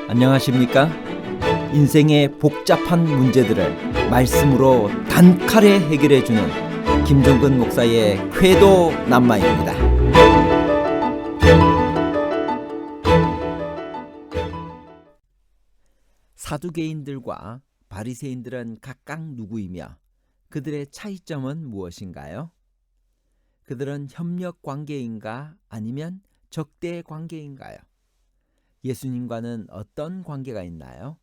안녕하십니까? 인생의 복잡한 문제들을 말씀으로 단칼에 해결해주는 김종근 목사의 쾌도 남마입니다. 사두개인들과 바리새인들은 각각 누구이며 그들의 차이점은 무엇인가요? 그들은 협력 관계인가 아니면 적대 관계인가요? 예수님과는 어떤 관계가 있나요?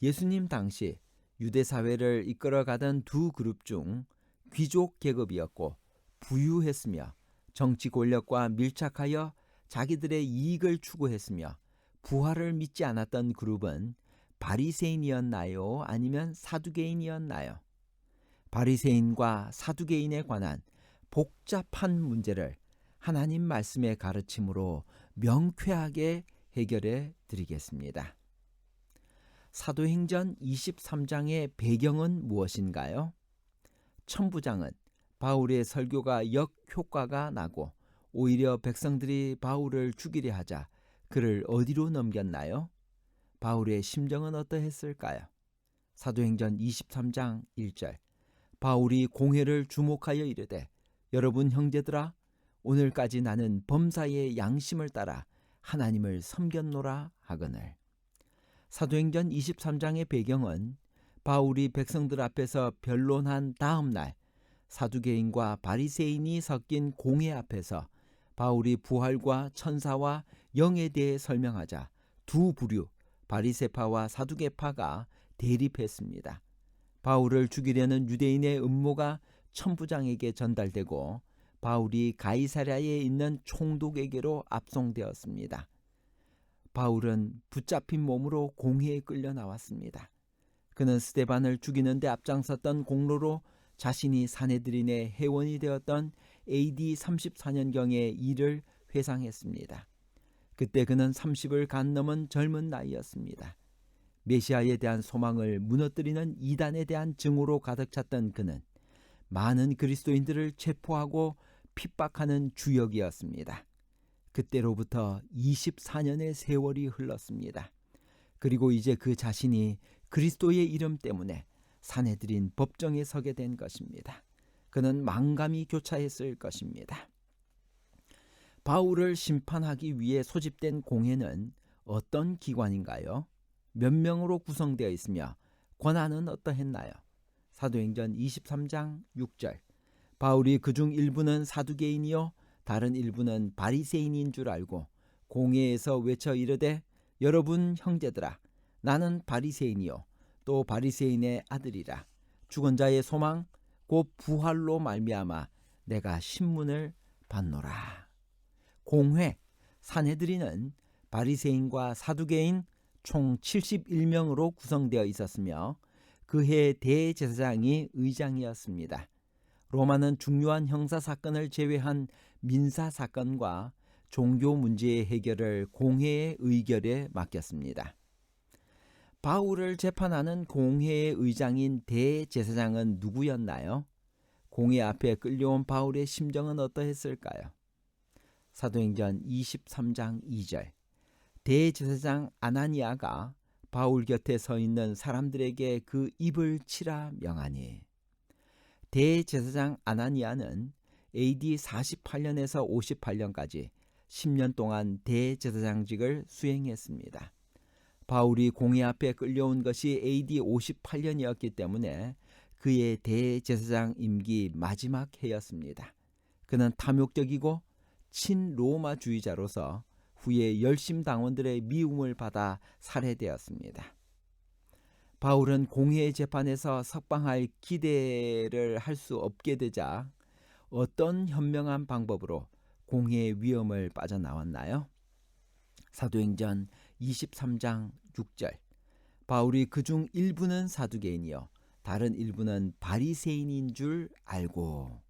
예수님 당시 유대 사회를 이끌어가던 두 그룹 중 귀족 계급이었고 부유했으며 정치 권력과 밀착하여 자기들의 이익을 추구했으며 부활을 믿지 않았던 그룹은 바리새인이었나요? 아니면 사두개인이었나요? 바리새인과 사두개인에 관한 복잡한 문제를 하나님 말씀의 가르침으로 명쾌하게 해결해 드리겠습니다. 사도행전 23장의 배경은 무엇인가요? 천부장은 바울의 설교가 역효과가 나고 오히려 백성들이 바울을 죽이려 하자 그를 어디로 넘겼나요? 바울의 심정은 어떠했을까요? 사도행전 23장 1절 바울이 공회를 주목하여 이르되 여러분 형제들아 오늘까지 나는 범사의 양심을 따라 하나님을 섬겼노라 하거늘. 사도행전 23장의 배경은 바울이 백성들 앞에서 변론한 다음 날 사두개인과 바리새인이 섞인 공회 앞에서 바울이 부활과 천사와 영에 대해 설명하자 두 부류 바리새파와 사두개파가 대립했습니다. 바울을 죽이려는 유대인의 음모가 천부장에게 전달되고 바울이 가이사랴에 있는 총독에게로 압송되었습니다. 바울은 붙잡힌 몸으로 공회에 끌려 나왔습니다. 그는 스데반을 죽이는 데 앞장섰던 공로로 자신이 사내들인의 회원이 되었던 AD 34년경의 일을 회상했습니다. 그때 그는 30을 간 넘은 젊은 나이였습니다. 메시아에 대한 소망을 무너뜨리는 이단에 대한 증오로 가득 찼던 그는 많은 그리스도인들을 체포하고 핍박하는 주역이었습니다. 그때로부터 24년의 세월이 흘렀습니다. 그리고 이제 그 자신이 그리스도의 이름 때문에 사내들인 법정에 서게 된 것입니다. 그는 망감이 교차했을 것입니다. 바울을 심판하기 위해 소집된 공회는 어떤 기관인가요? 몇 명으로 구성되어 있으며 권한은 어떠했나요? 사도행전 23장 6절 바울이 그중 일부는 사두개인이요 다른 일부는 바리새인인 줄 알고 공회에서 외쳐 이르되 여러분 형제들아 나는 바리새인이요 또 바리새인의 아들이라 죽은 자의 소망 곧 부활로 말미암아 내가 신문을 받노라. 공회 사내들이는 바리새인과 사두개인 총 71명으로 구성되어 있었으며 그해 대제사장이 의장이었습니다. 로마는 중요한 형사사건을 제외한 민사사건과 종교 문제의 해결을 공회의 의결에 맡겼습니다. 바울을 재판하는 공회의 의장인 대제사장은 누구였나요? 공회 앞에 끌려온 바울의 심정은 어떠했을까요? 사도행전 23장 2절 대제사장 아나니아가 바울 곁에 서 있는 사람들에게 그 입을 치라 명하니 대제사장 아나니아는 AD 48년에서 58년까지 10년 동안 대제사장직을 수행했습니다. 바울이 공회 앞에 끌려온 것이 AD 58년이었기 때문에 그의 대제사장 임기 마지막 해였습니다. 그는 탐욕적이고 친로마주의자로서 후에 열심 당원들의 미움을 받아 살해되었습니다. 바울은 공회의 재판에서 석방할 기대를 할 수 없게 되자 어떤 현명한 방법으로 공회의 위험을 빠져나왔나요? 사도행전 23장 6절 바울이 그중 일부는 사두개인이요 다른 일부는 바리새인인 줄 알고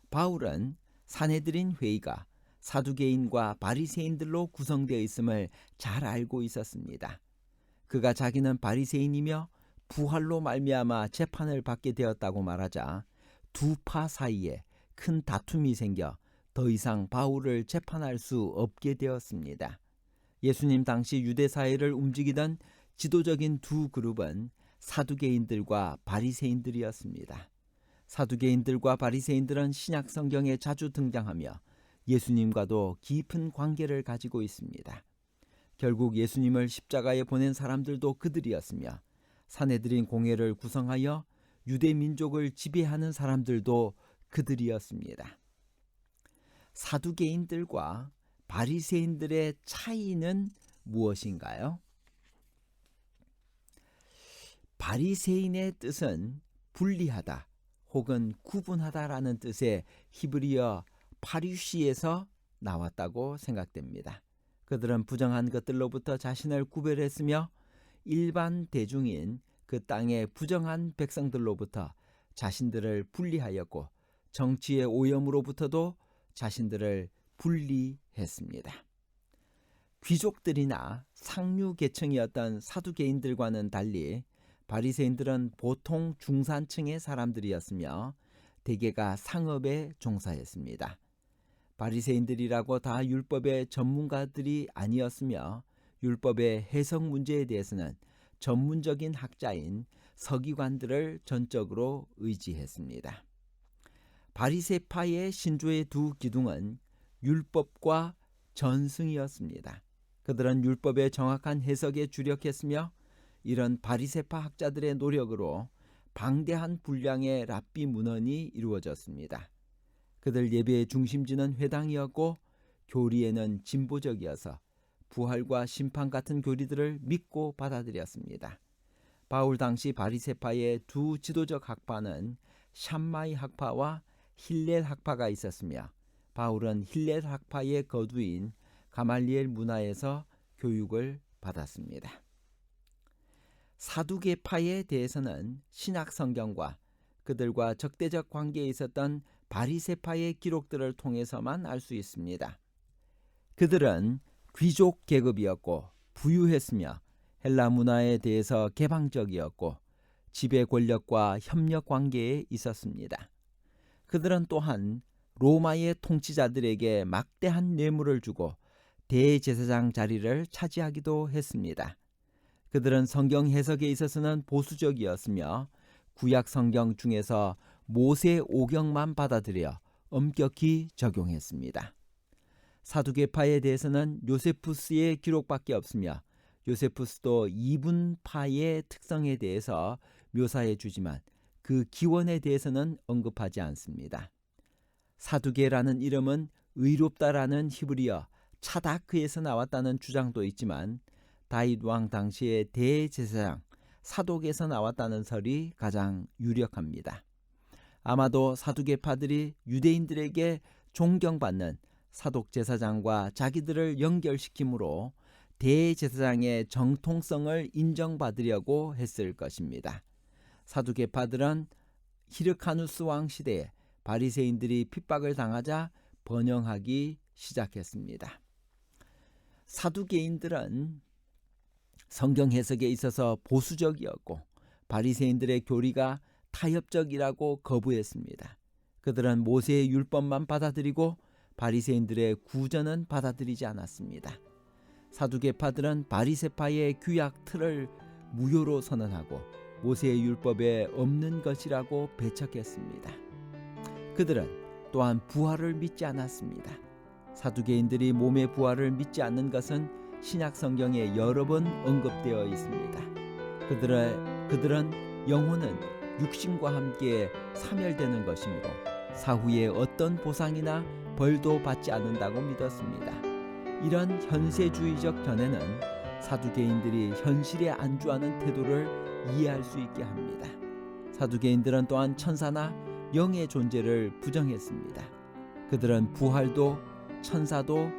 바울은 사내들인 회의가 사두개인과 바리새인들로 구성되어 있음을 잘 알고 있었습니다. 그가 자기는 바리새인이며 부활로 말미암아 재판을 받게 되었다고 말하자 두 파 사이에 큰 다툼이 생겨 더 이상 바울을 재판할 수 없게 되었습니다. 예수님 당시 유대 사회를 움직이던 지도적인 두 그룹은 사두개인들과 바리새인들이었습니다. 사두개인들과 바리새인들은 신약 성경에 자주 등장하며 예수님과도 깊은 관계를 가지고 있습니다. 결국 예수님을 십자가에 보낸 사람들도 그들이었으며 산헤드린 공회를 구성하여 유대 민족을 지배하는 사람들도 그들이었습니다. 사두개인들과 바리새인들의 차이는 무엇인가요? 바리새인의 뜻은 분리하다 혹은 구분하다라는 뜻의 히브리어 파류시에서 나왔다고 생각됩니다. 그들은 부정한 것들로부터 자신을 구별했으며 일반 대중인 그 땅의 부정한 백성들로부터 자신들을 분리하였고 정치의 오염으로부터도 자신들을 분리했습니다. 귀족들이나 상류 계층이었던 사두개인들과는 달리 바리새인들은 보통 중산층의 사람들이었으며 대개가 상업에 종사했습니다. 바리새인들이라고 다 율법의 전문가들이 아니었으며 율법의 해석 문제에 대해서는 전문적인 학자인 서기관들을 전적으로 의지했습니다. 바리새파의 신조의 두 기둥은 율법과 전승이었습니다. 그들은 율법의 정확한 해석에 주력했으며 이런 바리새파 학자들의 노력으로 방대한 분량의 랍비 문헌이 이루어졌습니다. 그들 예배의 중심지는 회당이었고 교리에는 진보적이어서 부활과 심판 같은 교리들을 믿고 받아들였습니다. 바울 당시 바리새파의 두 지도적 학파는 샴마이 학파와 힐렐 학파가 있었으며 바울은 힐렐 학파의 거두인 가말리엘 문화에서 교육을 받았습니다. 사두개파에 대해서는 신약 성경과 그들과 적대적 관계에 있었던 바리새파의 기록들을 통해서만 알 수 있습니다. 그들은 귀족 계급이었고 부유했으며 헬라 문화에 대해서 개방적이었고 지배 권력과 협력 관계에 있었습니다. 그들은 또한 로마의 통치자들에게 막대한 뇌물을 주고 대제사장 자리를 차지하기도 했습니다. 그들은 성경 해석에 있어서는 보수적이었으며 구약 성경 중에서 모세 오경만 받아들여 엄격히 적용했습니다. 사두개파에 대해서는 요세푸스의 기록밖에 없으며 요세푸스도 이분파의 특성에 대해서 묘사해 주지만 그 기원에 대해서는 언급하지 않습니다. 사두개라는 이름은 의롭다라는 히브리어 차다크에서 나왔다는 주장도 있지만 다윗 왕 당시의 대제사장 사독에서 나왔다는 설이 가장 유력합니다. 아마도 사두개파들이 유대인들에게 존경받는 사독 제사장과 자기들을 연결시키므로 대제사장의 정통성을 인정받으려고 했을 것입니다. 사두개파들은 히르카누스 왕 시대에 바리새인들이 핍박을 당하자 번영하기 시작했습니다. 사두개인들은 성경 해석에 있어서 보수적이었고 바리새인들의 교리가 타협적이라고 거부했습니다. 그들은 모세의 율법만 받아들이고 바리새인들의 구전은 받아들이지 않았습니다. 사두개파들은 바리새파의 규약 틀을 무효로 선언하고 모세의 율법에 없는 것이라고 배척했습니다. 그들은 또한 부활을 믿지 않았습니다. 사두개인들이 몸의 부활을 믿지 않는 것은 신약 성경에 여러 번 언급되어 있습니다. 그들은 영혼은 육신과 함께 사멸되는 것이므로 사후에 어떤 보상이나 벌도 받지 않는다고 믿었습니다. 이런 현세주의적 견해는 사두개인들이 현실에 안주하는 태도를 이해할 수 있게 합니다. 사두개인들은 또한 천사나 영의 존재를 부정했습니다. 그들은 부활도 천사도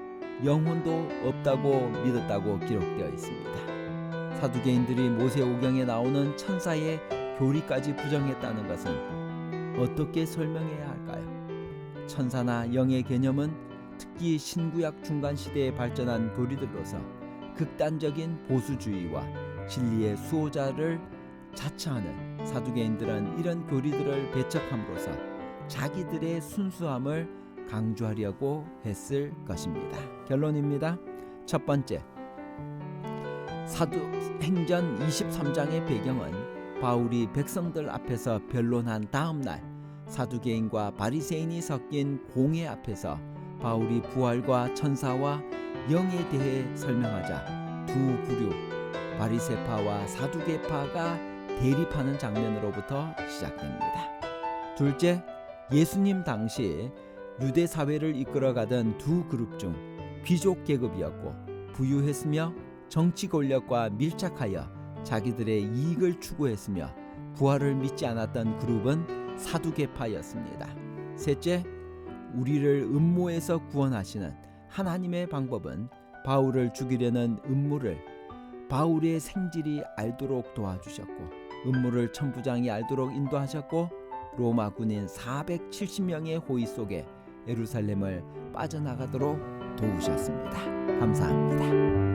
영혼도 없다고 믿었다고 기록되어 있습니다. 사두개인들이 모세오경에 나오는 천사의 교리까지 부정했다는 것은 어떻게 설명해야 할까요? 천사나 영의 개념은 특히 신구약 중간시대에 발전한 교리들로서 극단적인 보수주의와 진리의 수호자를 자처하는 사두개인들은 이런 교리들을 배척함으로써 자기들의 순수함을 강조하려고 했을 것입니다. 결론입니다. 첫 번째, 사도행전 23장의 배경은 바울이 백성들 앞에서 변론한 다음 날 사두개인과 바리새인이 섞인 공회 앞에서 바울이 부활과 천사와 영에 대해 설명하자 두 부류 바리새파와 사두개파가 대립하는 장면으로부터 시작됩니다. 둘째, 예수님 당시 유대 사회를 이끌어가던 두 그룹 중 귀족 계급이었고 부유했으며 정치 권력과 밀착하여 자기들의 이익을 추구했으며 부활을 믿지 않았던 그룹은 사두개파였습니다. 셋째, 우리를 음모에서 구원하시는 하나님의 방법은 바울을 죽이려는 음모를 바울의 생질이 알도록 도와주셨고 음모를 천부장이 알도록 인도하셨고 로마 군인 470명의 호위 속에 예루살렘을 빠져나가도록 도우셨습니다. 감사합니다.